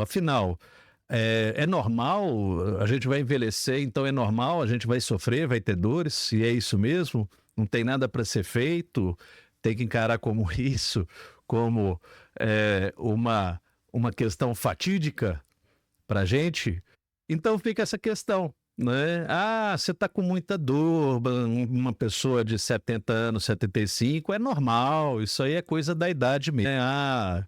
Afinal, é normal, a gente vai envelhecer, então é normal, a gente vai sofrer, vai ter dores, e é isso mesmo, não tem nada para ser feito, tem que encarar como isso, como uma questão fatídica para a gente. Então fica essa questão, né? Ah, você está com muita dor, uma pessoa de 70 anos, 75, é normal, isso aí é coisa da idade mesmo. Ah,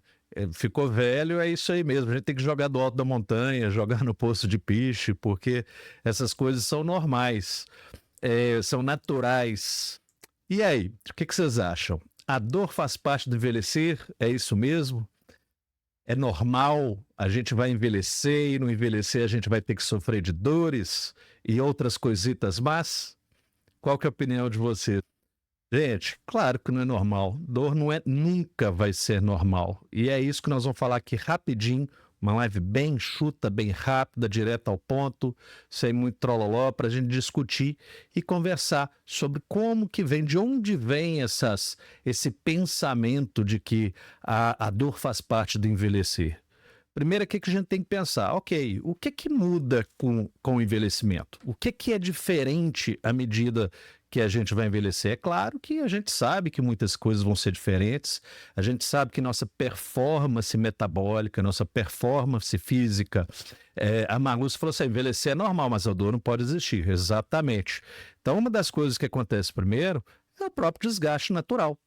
ficou velho, é isso aí mesmo. A gente tem que jogar do alto da montanha, jogar no poço de piche, porque essas coisas são normais, são naturais. E aí, o que vocês acham? A dor faz parte do envelhecer? É isso mesmo? É normal, a gente vai envelhecer e no envelhecer a gente vai ter que sofrer de dores e outras coisitas más? Qual que é a opinião de você? Gente, claro que não é normal. Dor não é, nunca vai ser normal. E é isso que nós vamos falar aqui rapidinho, uma live bem enxuta, bem rápida, direto ao ponto, sem muito trololó, para a gente discutir e conversar sobre como que vem, de onde vem esse pensamento de que a dor faz parte do envelhecer. Primeiro, o que que a gente tem que pensar? Ok, o que que muda com o envelhecimento? O que que é diferente à medida que a gente vai envelhecer? É claro que a gente sabe que muitas coisas vão ser diferentes, a gente sabe que nossa performance metabólica, nossa performance física, a Marluce falou assim, envelhecer é normal, mas a dor não pode existir. Exatamente. Então, uma das coisas que acontece primeiro é o próprio desgaste natural.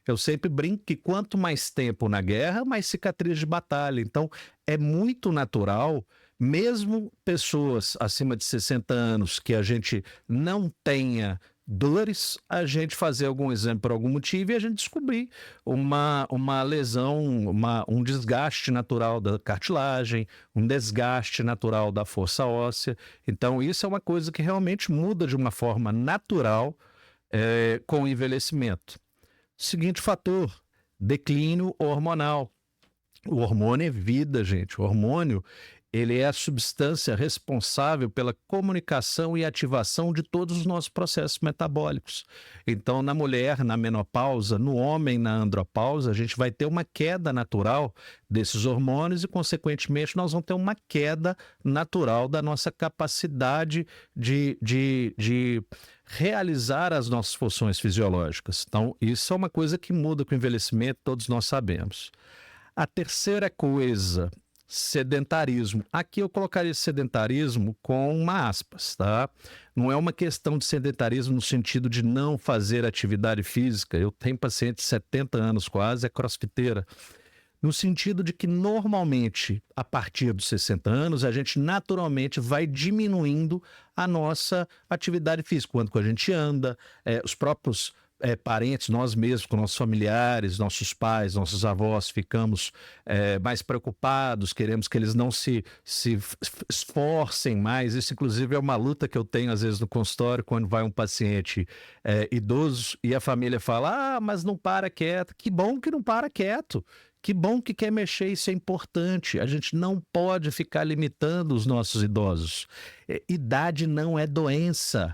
Eu sempre brinco que quanto mais tempo na guerra, mais cicatriz de batalha. Então, é muito natural, mesmo pessoas acima de 60 anos, que a gente não tenha dores, a gente fazer algum exame por algum motivo e a gente descobrir uma lesão, um desgaste natural da cartilagem, um desgaste natural da força óssea. Então, isso é uma coisa que realmente muda de uma forma natural, com o envelhecimento. Seguinte fator, declínio hormonal. O hormônio é vida, gente. O hormônio, ele é a substância responsável pela comunicação e ativação de todos os nossos processos metabólicos. Então, na mulher, na menopausa, no homem, na andropausa, a gente vai ter uma queda natural desses hormônios e, consequentemente, nós vamos ter uma queda natural da nossa capacidade de realizar as nossas funções fisiológicas. Então, isso é uma coisa que muda com o envelhecimento, todos nós sabemos. A terceira coisa, sedentarismo. Aqui eu colocaria sedentarismo com uma aspas, tá? Não é uma questão de sedentarismo no sentido de não fazer atividade física. Eu tenho paciente de 70 anos quase, é crossfiteira. No sentido de que normalmente, a partir dos 60 anos, a gente naturalmente vai diminuindo a nossa atividade física. Quando a gente anda, os próprios parentes, nós mesmos, com nossos familiares, nossos pais, nossos avós, ficamos mais preocupados, queremos que eles não se esforcem mais. Isso, inclusive, é uma luta que eu tenho, às vezes, no consultório, quando vai um paciente idoso e a família fala, ah, mas não para quieto. Que bom que não para quieto. Que bom que quer mexer, isso é importante. A gente não pode ficar limitando os nossos idosos. Idade não é doença.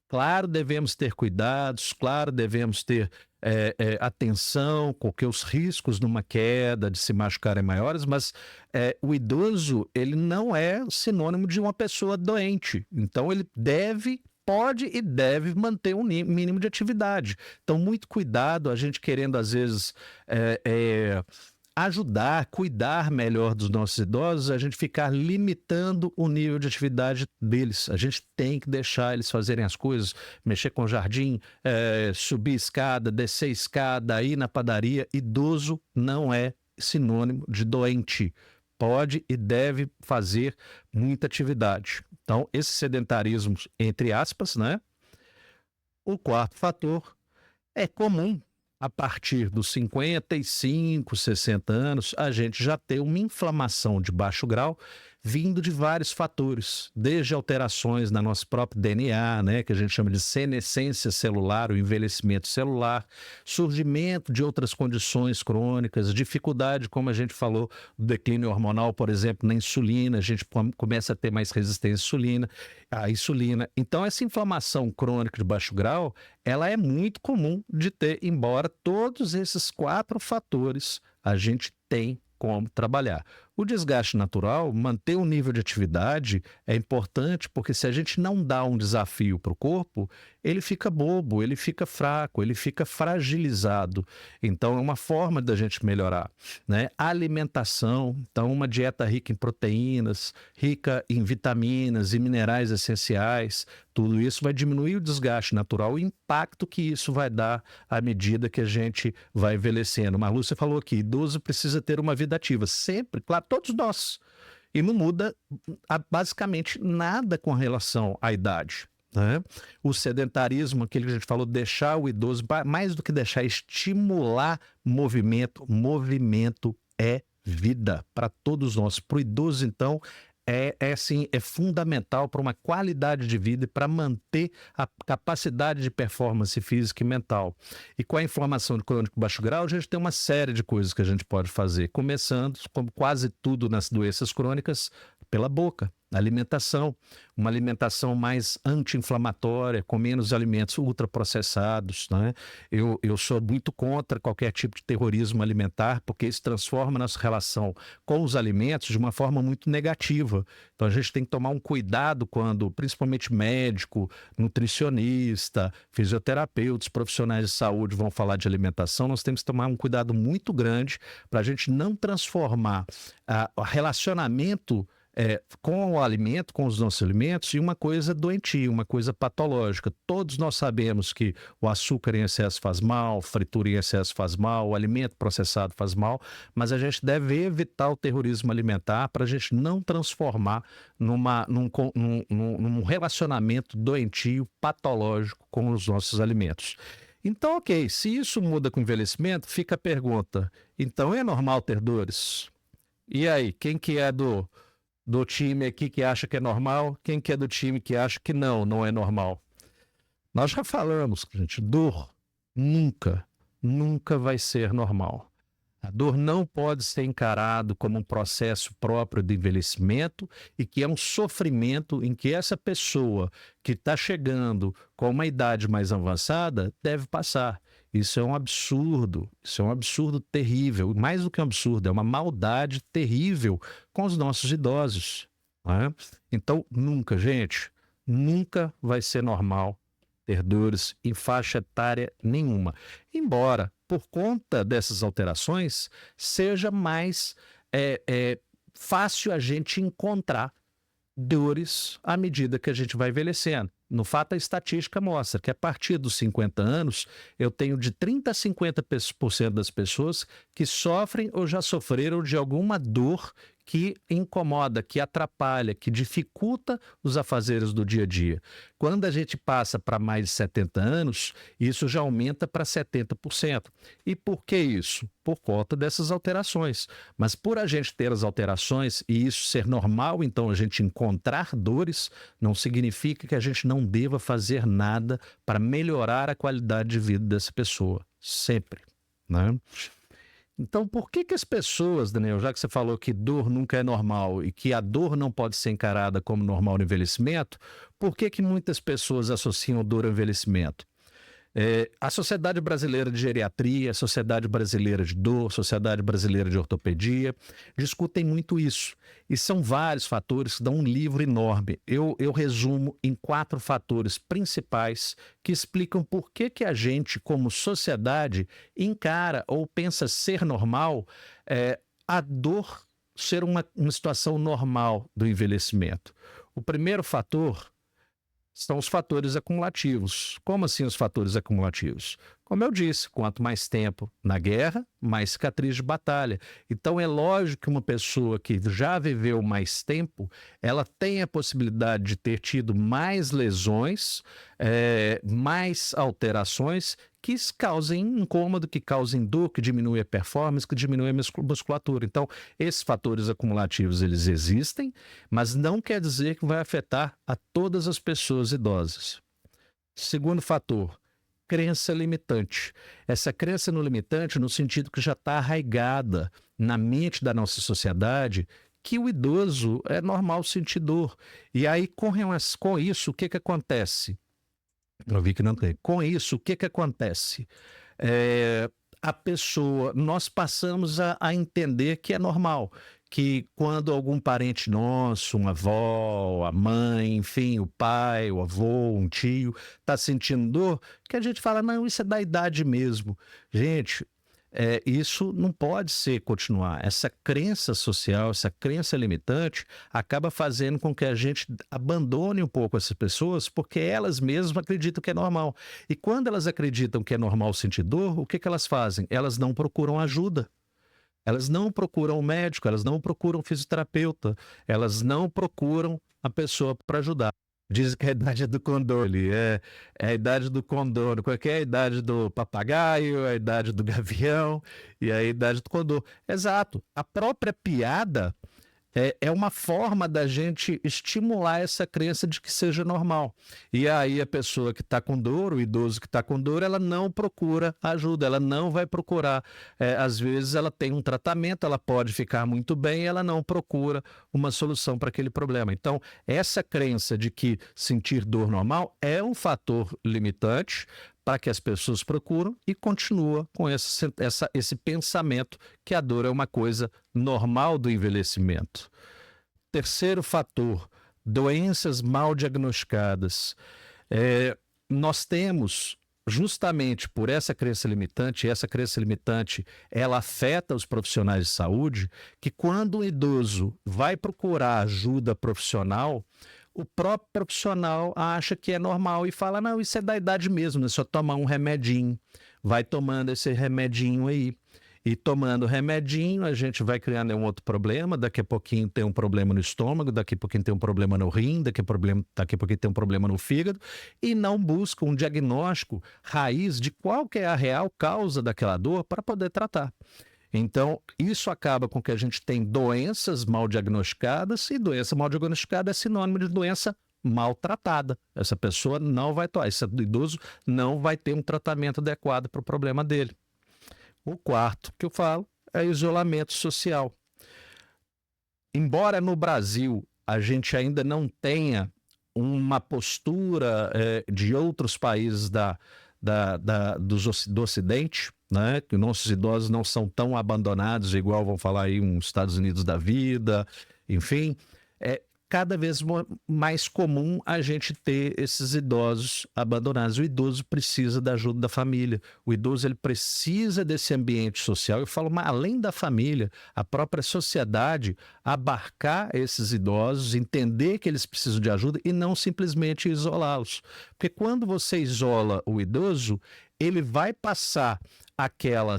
Claro, devemos ter cuidados, claro, devemos ter atenção, porque os riscos numa queda, de se machucarem maiores, mas o idoso, ele não é sinônimo de uma pessoa doente. Então, ele pode e deve manter um mínimo de atividade. Então, muito cuidado, a gente querendo, às vezes, ajudar, cuidar melhor dos nossos idosos, a gente ficar limitando o nível de atividade deles. A gente tem que deixar eles fazerem as coisas, mexer com o jardim, subir escada, descer escada, ir na padaria. Idoso não é sinônimo de doente. Pode e deve fazer muita atividade. Então, esse sedentarismo, entre aspas, né? O quarto fator é comum. A partir dos 55, 60 anos, a gente já tem uma inflamação de baixo grau vindo de vários fatores, desde alterações na nosso próprio DNA, né, que a gente chama de senescência celular, o envelhecimento celular, surgimento de outras condições crônicas, dificuldade, como a gente falou, do declínio hormonal, por exemplo, na insulina, a gente começa a ter mais resistência à insulina. Então, essa inflamação crônica de baixo grau, ela é muito comum de ter, embora todos esses 4 fatores a gente tem como trabalhar. O desgaste natural, manter um nível de atividade é importante, porque se a gente não dá um desafio para o corpo, ele fica bobo, ele fica fraco, ele fica fragilizado. Então, é uma forma da gente melhorar, né? Alimentação, então uma dieta rica em proteínas, rica em vitaminas e minerais essenciais, tudo isso vai diminuir o desgaste natural, o impacto que isso vai dar à medida que a gente vai envelhecendo. Marlu, você falou aqui, idoso precisa ter uma vida ativa, sempre, claro, todos nós. E não muda basicamente nada com relação à idade, né? O sedentarismo, aquele que a gente falou, deixar o idoso, mais do que deixar, estimular movimento. Movimento é vida para todos nós. Para o idoso, então, assim, é fundamental para uma qualidade de vida e para manter a capacidade de performance física e mental. E com a inflamação de crônico baixo grau, a gente tem uma série de coisas que a gente pode fazer, começando, como quase tudo nas doenças crônicas, pela boca. Alimentação, uma alimentação mais anti-inflamatória, com menos alimentos ultraprocessados, né? Eu sou muito contra qualquer tipo de terrorismo alimentar, porque isso transforma nossa relação com os alimentos de uma forma muito negativa. Então a gente tem que tomar um cuidado quando, principalmente médico, nutricionista, fisioterapeutas, profissionais de saúde vão falar de alimentação, nós temos que tomar um cuidado muito grande para a gente não transformar o relacionamento com o alimento, com os nossos alimentos, e uma coisa doentia, uma coisa patológica. Todos nós sabemos que o açúcar em excesso faz mal, fritura em excesso faz mal, o alimento processado faz mal, mas a gente deve evitar o terrorismo alimentar para a gente não transformar num relacionamento doentio, patológico com os nossos alimentos. Então, ok, se isso muda com o envelhecimento, fica a pergunta, então é normal ter dores? E aí, quem que é do time aqui que acha que é normal, quem que é do time que acha que não é normal? Nós já falamos, gente, dor nunca vai ser normal. A dor não pode ser encarado como um processo próprio do envelhecimento e que é um sofrimento em que essa pessoa que está chegando com uma idade mais avançada deve passar. Isso é um absurdo terrível. Mais do que um absurdo, é uma maldade terrível com os nossos idosos, né? Então, nunca, gente, nunca vai ser normal ter dores em faixa etária nenhuma. Embora, por conta dessas alterações, seja mais fácil a gente encontrar dores à medida que a gente vai envelhecendo. No fato, a estatística mostra que a partir dos 50 anos, eu tenho de 30% a 50% das pessoas que sofrem ou já sofreram de alguma dor que incomoda, que atrapalha, que dificulta os afazeres do dia a dia. Quando a gente passa para mais de 70 anos, isso já aumenta para 70%. E por que isso? Por conta dessas alterações. Mas por a gente ter as alterações e isso ser normal, então a gente encontrar dores, não significa que a gente não deva fazer nada para melhorar a qualidade de vida dessa pessoa. Sempre, né? Então, por que as pessoas, Daniel, já que você falou que dor nunca é normal e que a dor não pode ser encarada como normal no envelhecimento, por que muitas pessoas associam dor ao envelhecimento? A Sociedade Brasileira de Geriatria, a Sociedade Brasileira de Dor, a Sociedade Brasileira de Ortopedia, discutem muito isso. E são vários fatores que dão um livro enorme. Eu resumo em 4 fatores principais que explicam por que a gente, como sociedade, encara ou pensa ser normal a dor ser uma situação normal do envelhecimento. O primeiro fator são os fatores acumulativos. Como assim os fatores acumulativos? Como eu disse, quanto mais tempo na guerra, mais cicatriz de batalha. Então é lógico que uma pessoa que já viveu mais tempo, ela tem a possibilidade de ter tido mais lesões, mais alterações que causem incômodo, que causem dor, que diminui a performance, que diminui a musculatura. Então, esses fatores acumulativos, eles existem, mas não quer dizer que vai afetar a todas as pessoas idosas. Segundo fator, crença limitante. Essa crença no limitante no sentido que já está arraigada na mente da nossa sociedade, que o idoso é normal sentir dor. E aí, com isso, o que acontece? Eu vi que não tem. Com isso, o que acontece? A pessoa, nós passamos a entender que é normal, que quando algum parente nosso, uma avó, a mãe, enfim, o pai, o avô, um tio, está sentindo dor, que a gente fala, não, isso é da idade mesmo. Gente, isso não pode ser continuar. Essa crença social, essa crença limitante, acaba fazendo com que a gente abandone um pouco essas pessoas, porque elas mesmas acreditam que é normal. E quando elas acreditam que é normal sentir dor, o que que elas fazem? Elas não procuram ajuda. Elas não procuram um médico, elas não procuram um fisioterapeuta, elas não procuram a pessoa para ajudar. Dizem que a idade do condor ali é a idade do condor, qualquer a idade do papagaio, a idade do gavião e a idade do condor. Exato. A própria piada é uma forma da gente estimular essa crença de que seja normal. E aí a pessoa que está com dor, o idoso que está com dor, ela não procura ajuda, ela não vai procurar. Às vezes ela tem um tratamento, ela pode ficar muito bem, ela não procura uma solução para aquele problema. Então, essa crença de que sentir dor normal é um fator limitante para que as pessoas procuram e continua com esse pensamento que a dor é uma coisa normal do envelhecimento. Terceiro fator, doenças mal diagnosticadas. Nós temos, justamente por essa crença limitante, e essa crença limitante ela afeta os profissionais de saúde, que quando um idoso vai procurar ajuda profissional, o próprio profissional acha que é normal e fala, não, isso é da idade mesmo, é só tomar um remedinho. Vai tomando esse remedinho aí. E tomando remedinho, a gente vai criando um outro problema, daqui a pouquinho tem um problema no estômago, daqui a pouquinho tem um problema no rim, daqui a pouquinho tem um problema no fígado, e não busca um diagnóstico raiz de qual que é a real causa daquela dor para poder tratar. Então, isso acaba com que a gente tem doenças mal diagnosticadas, e doença mal diagnosticada é sinônimo de doença maltratada. Essa pessoa não vai tomar, esse idoso não vai ter um tratamento adequado para o problema dele. O quarto que eu falo é isolamento social. Embora no Brasil a gente ainda não tenha uma postura de outros países do Ocidente, né? Que nossos idosos não são tão abandonados, igual vão falar aí uns Estados Unidos da vida, enfim, é cada vez mais comum a gente ter esses idosos abandonados. O idoso precisa da ajuda da família, o idoso ele precisa desse ambiente social. Eu falo, mas além da família, a própria sociedade abarcar esses idosos, entender que eles precisam de ajuda e não simplesmente isolá-los. Porque quando você isola o idoso, ele vai passar aquele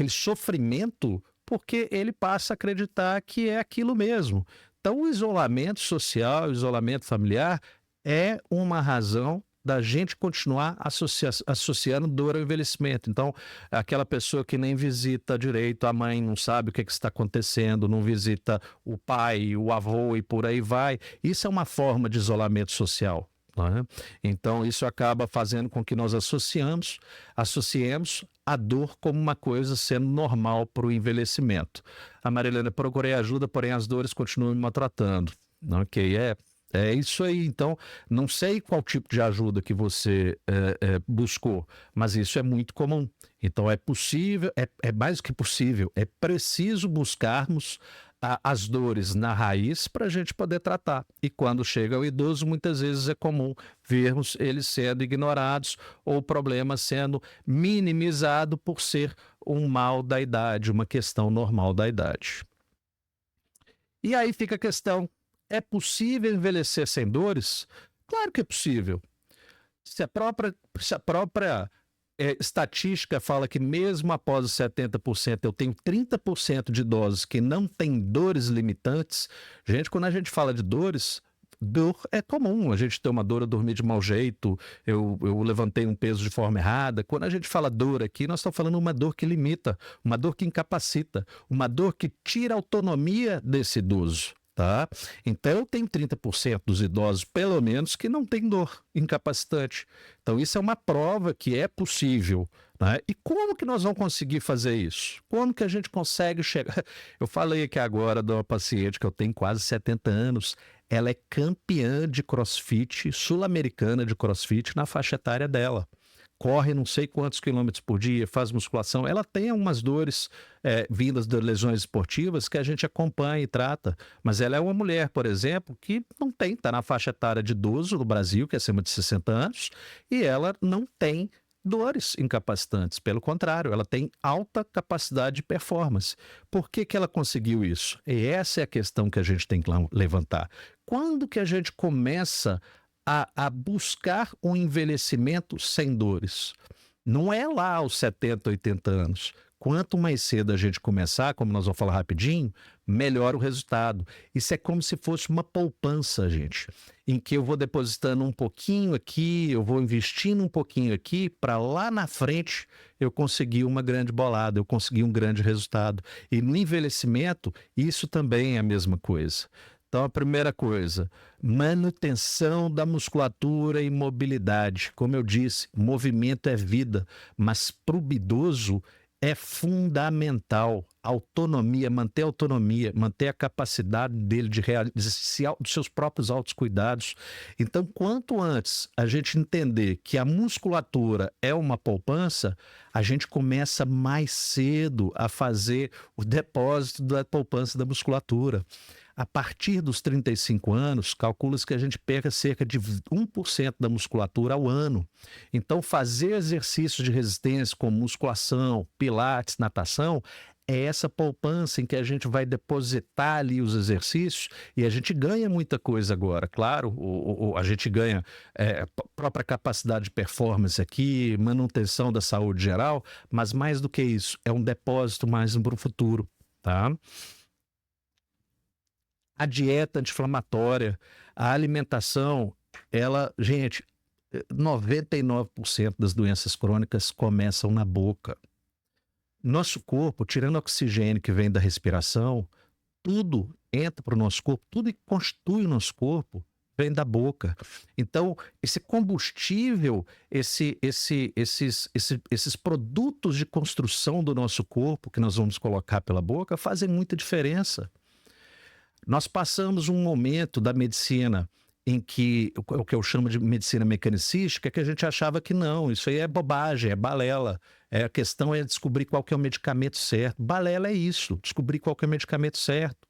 sofrimento porque ele passa a acreditar que é aquilo mesmo. Então, o isolamento social, o isolamento familiar é uma razão da gente continuar associando dor ao envelhecimento. Então, aquela pessoa que nem visita direito a mãe, não sabe o que está acontecendo, não visita o pai, o avô e por aí vai. Isso é uma forma de isolamento social. Né? Então, isso acaba fazendo com que nós associemos a dor como uma coisa sendo normal para o envelhecimento. A Marilena, procurei ajuda, porém as dores continuam me maltratando. Ok, é isso aí. Então, não sei qual tipo de ajuda que você buscou, mas isso é muito comum. Então, é possível, é mais do que possível, é preciso buscarmos as dores na raiz para a gente poder tratar. E quando chega o idoso, muitas vezes é comum vermos eles sendo ignorados ou o problema sendo minimizado por ser um mal da idade, uma questão normal da idade. E aí fica a questão, é possível envelhecer sem dores? Claro que é possível. Se a própria estatística fala que mesmo após os 70%, eu tenho 30% de idosos que não têm dores limitantes. Gente, quando a gente fala de dores, dor é comum. A gente ter uma dor, eu dormir de mau jeito, eu levantei um peso de forma errada. Quando a gente fala dor aqui, nós estamos falando uma dor que limita, uma dor que incapacita, uma dor que tira a autonomia desse idoso. Tá? Então, eu tenho 30% dos idosos, pelo menos, que não tem dor incapacitante. Então, isso é uma prova que é possível. Né? E como que nós vamos conseguir fazer isso? Como que a gente consegue chegar? Eu falei aqui agora de uma paciente que eu tenho quase 70 anos. Ela é campeã de crossfit, sul-americana de crossfit na faixa etária dela. corre não sei quantos quilômetros por dia, faz musculação, ela tem algumas dores vindas de lesões esportivas que a gente acompanha e trata. Mas ela é uma mulher, por exemplo, que não tem, está na faixa etária de idoso no Brasil, que é acima de 60 anos, e ela não tem dores incapacitantes. Pelo contrário, ela tem alta capacidade de performance. Por que que ela conseguiu isso? E essa é a questão que a gente tem que levantar. Quando que a gente começa a buscar um envelhecimento sem dores? Não é lá aos 70, 80 anos. Quanto mais cedo a gente começar, como nós vamos falar rapidinho, melhor o resultado. Isso é como se fosse uma poupança, gente, em que eu vou depositando um pouquinho aqui, eu vou investindo um pouquinho aqui, para lá na frente eu conseguir uma grande bolada, eu conseguir um grande resultado. E no envelhecimento, isso também é a mesma coisa. Então, a primeira coisa, manutenção da musculatura e mobilidade. Como eu disse, movimento é vida, mas para o idoso é fundamental a autonomia, manter a capacidade dele de realizar dos seus próprios autocuidados. Então, quanto antes a gente entender que a musculatura é uma poupança, a gente começa mais cedo a fazer o depósito da poupança da musculatura. A partir dos 35 anos, calcula-se que a gente perca cerca de 1% da musculatura ao ano. Então, fazer exercícios de resistência como musculação, pilates, natação, é essa poupança em que a gente vai depositar ali os exercícios e a gente ganha muita coisa agora. Claro, a gente ganha própria capacidade de performance aqui, manutenção da saúde geral, mas mais do que isso, é um depósito mais para o futuro, tá? A dieta anti-inflamatória, a alimentação, gente, 99% das doenças crônicas começam na boca. Nosso corpo, tirando o oxigênio que vem da respiração, tudo entra para o nosso corpo, tudo que constitui o nosso corpo vem da boca. Então, esse combustível, esses produtos de construção do nosso corpo que nós vamos colocar pela boca fazem muita diferença. Nós passamos um momento da medicina em que, o que eu chamo de medicina mecanicística, que a gente achava que não, isso aí é bobagem, é balela. A questão é descobrir qual que é o medicamento certo. Balela é isso, descobrir qual que é o medicamento certo.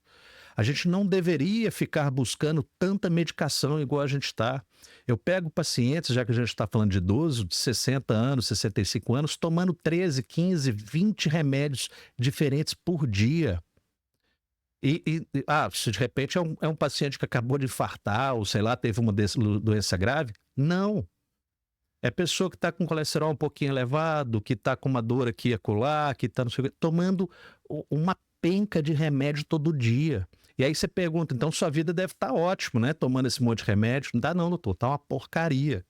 A gente não deveria ficar buscando tanta medicação igual a gente está. Eu pego pacientes, já que a gente está falando de idoso, de 60 anos, 65 anos, tomando 13, 15, 20 remédios diferentes por dia. Se de repente é um paciente que acabou de infartar, ou sei lá, teve uma doença grave, não. É pessoa que está com colesterol um pouquinho elevado, que está com uma dor aqui e acolá, que está tomando uma penca de remédio todo dia. E aí você pergunta, então sua vida deve estar ótimo, né? Tomando esse monte de remédio. Não dá não, doutor, tá uma porcaria.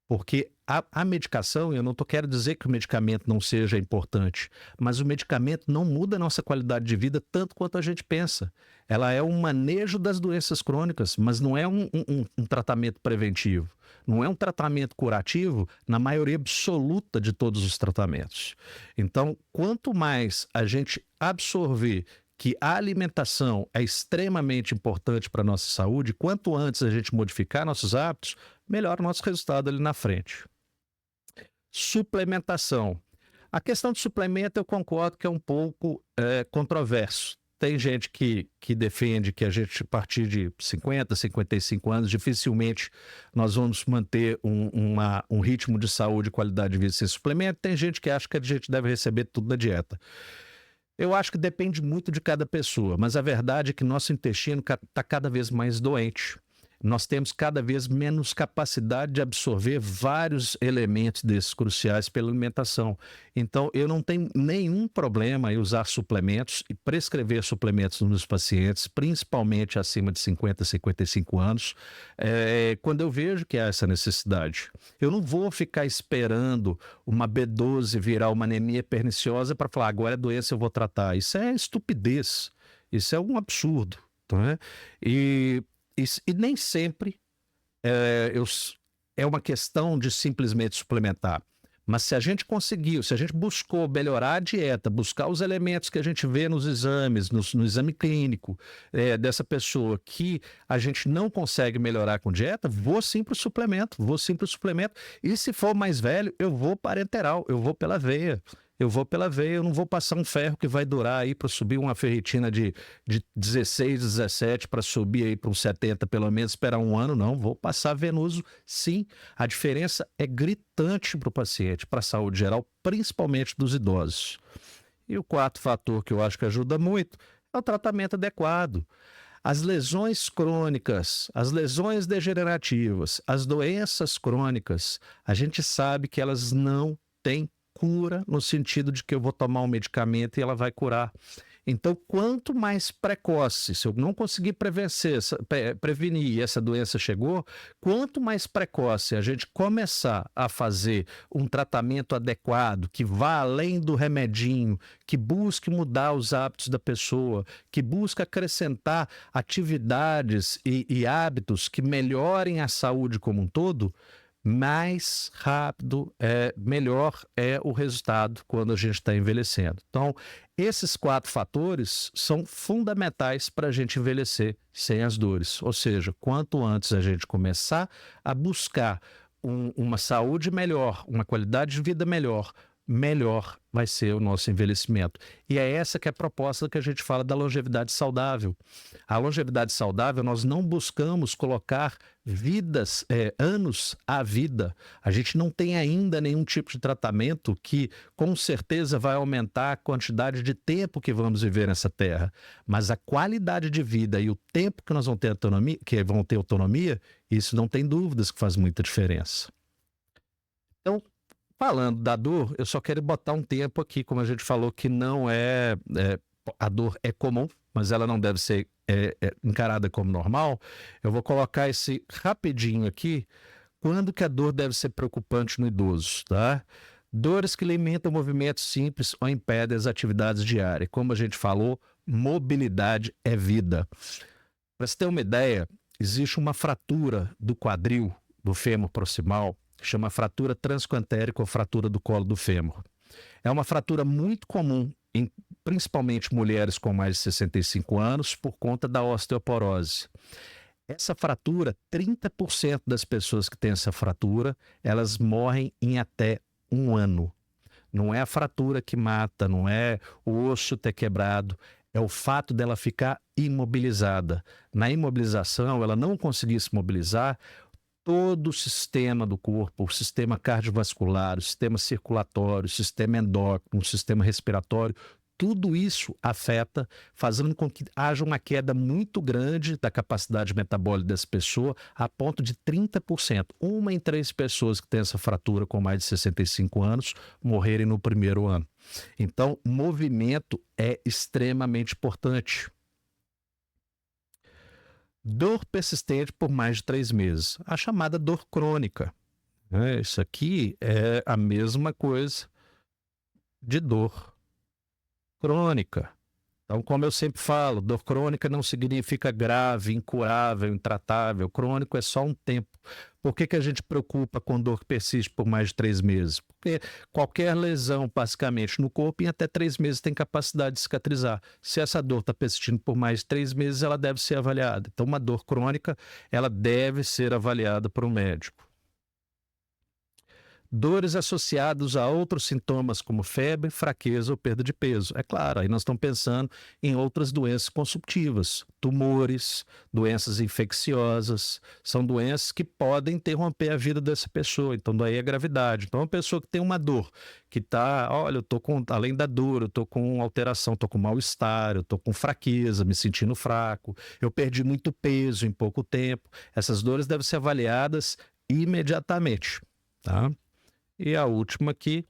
Porque a medicação, eu não quero dizer que o medicamento não seja importante, mas o medicamento não muda a nossa qualidade de vida tanto quanto a gente pensa. Ela é um manejo das doenças crônicas, mas não é um tratamento preventivo. Não é um tratamento curativo na maioria absoluta de todos os tratamentos. Então, quanto mais a gente absorver que a alimentação é extremamente importante para a nossa saúde, quanto antes a gente modificar nossos hábitos, melhor o nosso resultado ali na frente. Suplementação. A questão de suplemento eu concordo que é um pouco controverso. Tem gente que defende que a gente, a partir de 50, 55 anos, dificilmente nós vamos manter um ritmo de saúde e qualidade de vida sem suplemento. Tem gente que acha que a gente deve receber tudo da dieta. Eu acho que depende muito de cada pessoa, mas a verdade é que nosso intestino está cada vez mais doente. Nós temos cada vez menos capacidade de absorver vários elementos desses cruciais pela alimentação. Então, eu não tenho nenhum problema em usar suplementos e prescrever suplementos nos pacientes, principalmente acima de 50, 55 anos, quando eu vejo que há essa necessidade. Eu não vou ficar esperando uma B12 virar uma anemia perniciosa para falar, agora é doença, eu vou tratar. Isso é estupidez, isso é um absurdo. Né? E nem sempre é uma questão de simplesmente suplementar. Mas se a gente conseguiu, se a gente buscou melhorar a dieta, buscar os elementos que a gente vê nos exames, no exame clínico dessa pessoa que a gente não consegue melhorar com dieta, vou sim para o suplemento, E se for mais velho, eu vou parenteral, eu vou pela veia. Eu não vou passar um ferro que vai durar aí para subir uma ferritina de 16, 17 para subir aí para uns 70 pelo menos, esperar um ano, não. Vou passar venoso, sim. A diferença é gritante para o paciente, para a saúde geral, principalmente dos idosos. E o quarto fator que eu acho que ajuda muito é o tratamento adequado. As lesões crônicas, as lesões degenerativas, as doenças crônicas, a gente sabe que elas não têm cura no sentido de que eu vou tomar um medicamento e ela vai curar. Então, quanto mais precoce, se eu não conseguir prevenir e essa doença chegou, quanto mais precoce a gente começar a fazer um tratamento adequado, que vá além do remedinho, que busque mudar os hábitos da pessoa, que busque acrescentar atividades e hábitos que melhorem a saúde como um todo, mais rápido, melhor é o resultado quando a gente está envelhecendo. Então, esses 4 fatores são fundamentais para a gente envelhecer sem as dores. Ou seja, quanto antes a gente começar a buscar uma saúde melhor, uma qualidade de vida melhor, melhor vai ser o nosso envelhecimento. E é essa que é a proposta que a gente fala da longevidade saudável. A longevidade saudável, nós não buscamos colocar anos à vida. A gente não tem ainda nenhum tipo de tratamento que com certeza vai aumentar a quantidade de tempo que vamos viver nessa terra. Mas a qualidade de vida e o tempo que nós vamos ter autonomia, isso não tem dúvidas que faz muita diferença. Então, falando da dor, eu só quero botar um tempo aqui, como a gente falou, que não a dor é comum, mas ela não deve ser encarada como normal. Eu vou colocar esse rapidinho aqui, quando que a dor deve ser preocupante no idoso, tá? Dores que limitam movimentos simples ou impedem as atividades diárias. Como a gente falou, mobilidade é vida. Para você ter uma ideia, existe uma fratura do quadril, do fêmur proximal, chama fratura transquantérica ou fratura do colo do fêmur. É uma fratura muito comum em principalmente mulheres com mais de 65 anos por conta da osteoporose. Essa fratura, 30% das pessoas que têm essa fratura, elas morrem em até 1 ano. Não é a fratura que mata, não é o osso ter quebrado, é o fato dela ficar imobilizada. Na imobilização, ela não conseguir se mobilizar, todo o sistema do corpo, o sistema cardiovascular, o sistema circulatório, o sistema endócrino, o sistema respiratório, tudo isso afeta, fazendo com que haja uma queda muito grande da capacidade metabólica dessa pessoa, a ponto de 30%. 1 em 3 pessoas que têm essa fratura com mais de 65 anos morrerem no primeiro ano. Então, movimento é extremamente importante. Dor persistente por mais de 3 meses, a chamada dor crônica. Isso aqui é a mesma coisa de dor crônica. Então, como eu sempre falo, dor crônica não significa grave, incurável, intratável. Crônico é só um tempo. Por que a gente preocupa com dor que persiste por mais de 3 meses? Porque qualquer lesão, basicamente, no corpo, em até 3 meses tem capacidade de cicatrizar. Se essa dor está persistindo por mais de 3 meses, ela deve ser avaliada. Então, uma dor crônica, ela deve ser avaliada por um médico. Dores associadas a outros sintomas como febre, fraqueza ou perda de peso. É claro, aí nós estamos pensando em outras doenças consumptivas, tumores, doenças infecciosas, são doenças que podem interromper a vida dessa pessoa, então daí a gravidade. Então uma pessoa que tem uma dor, que está, olha, eu estou com, além da dor, eu estou com alteração, estou com mal-estar, eu estou com fraqueza, me sentindo fraco, eu perdi muito peso em pouco tempo, essas dores devem ser avaliadas imediatamente, tá? E a última aqui,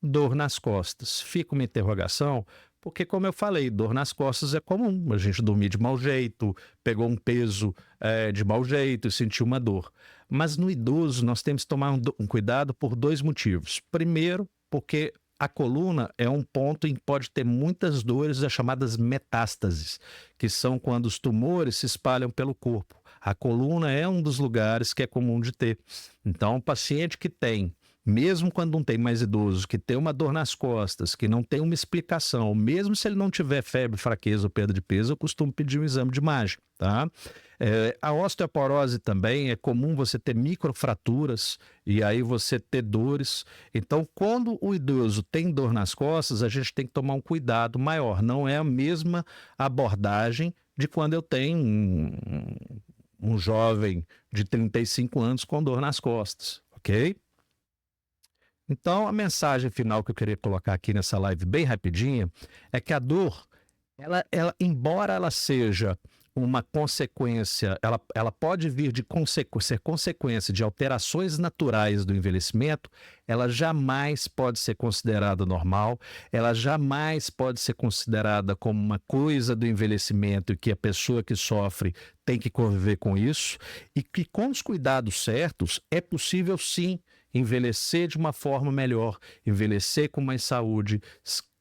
dor nas costas. Fica uma interrogação, porque como eu falei, dor nas costas é comum. A gente dormir de mau jeito, pegou um peso de mau jeito e sentiu uma dor. Mas no idoso nós temos que tomar um cuidado por 2 motivos. Primeiro, porque a coluna é um ponto em que pode ter muitas dores, as chamadas metástases, que são quando os tumores se espalham pelo corpo. A coluna é um dos lugares que é comum de ter. Então, o paciente que tem mesmo quando não tem mais idoso, que tem uma dor nas costas, que não tem uma explicação, mesmo se ele não tiver febre, fraqueza ou perda de peso, eu costumo pedir um exame de imagem, tá? A osteoporose também é comum você ter microfraturas e aí você ter dores. Então, quando o idoso tem dor nas costas, a gente tem que tomar um cuidado maior. Não é a mesma abordagem de quando eu tenho um jovem de 35 anos com dor nas costas, ok? Então, a mensagem final que eu queria colocar aqui nessa live bem rapidinha é que a dor, embora ela seja uma consequência, ela pode vir de ser consequência de alterações naturais do envelhecimento, ela jamais pode ser considerada normal, ela jamais pode ser considerada como uma coisa do envelhecimento e que a pessoa que sofre tem que conviver com isso, e que com os cuidados certos é possível sim envelhecer de uma forma melhor, envelhecer com mais saúde,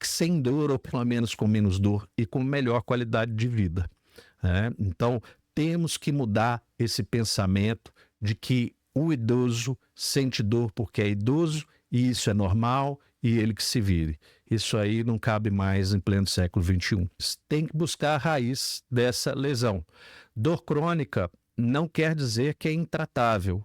sem dor ou pelo menos com menos dor e com melhor qualidade de vida. Então, temos que mudar esse pensamento de que o idoso sente dor porque é idoso e isso é normal e ele que se vire. Isso aí não cabe mais em pleno século XXI. Tem que buscar a raiz dessa lesão. Dor crônica não quer dizer que é intratável.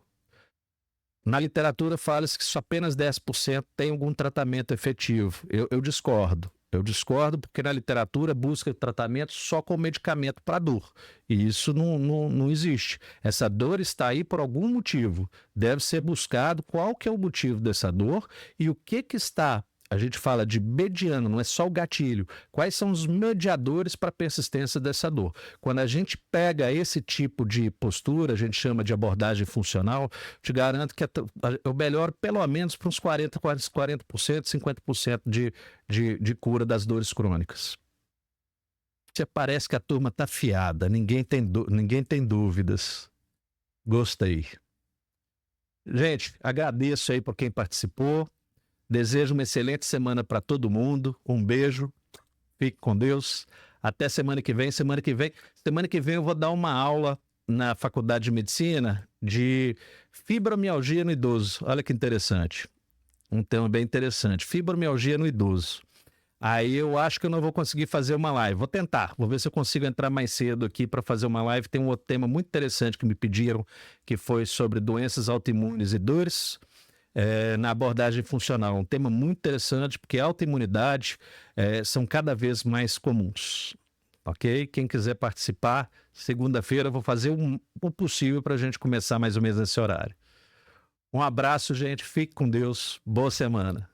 Na literatura fala-se que só apenas 10% tem algum tratamento efetivo. Eu discordo. Eu discordo porque na literatura busca tratamento só com medicamento para dor. E isso não existe. Essa dor está aí por algum motivo. Deve ser buscado qual que é o motivo dessa dor e o que está. A gente fala de mediano, não é só o gatilho. Quais são os mediadores para a persistência dessa dor? Quando a gente pega esse tipo de postura, a gente chama de abordagem funcional, te garanto que eu melhoro pelo menos para uns 40%, 50% de cura das dores crônicas. Parece que a turma está afiada, ninguém tem dúvidas. Gostei. Gente, agradeço aí por quem participou. Desejo uma excelente semana para todo mundo. Um beijo. Fique com Deus. Até semana que vem. Semana que vem eu vou dar uma aula na Faculdade de Medicina de fibromialgia no idoso. Olha que interessante. Um tema bem interessante. Fibromialgia no idoso. Aí eu acho que eu não vou conseguir fazer uma live. Vou tentar. Vou ver se eu consigo entrar mais cedo aqui para fazer uma live. Tem um outro tema muito interessante que me pediram, que foi sobre doenças autoimunes e dores. Na abordagem funcional. Um tema muito interessante, porque a autoimunidade são cada vez mais comuns. Ok? Quem quiser participar, segunda-feira eu vou fazer o possível para a gente começar mais ou menos nesse horário. Um abraço, gente. Fique com Deus. Boa semana.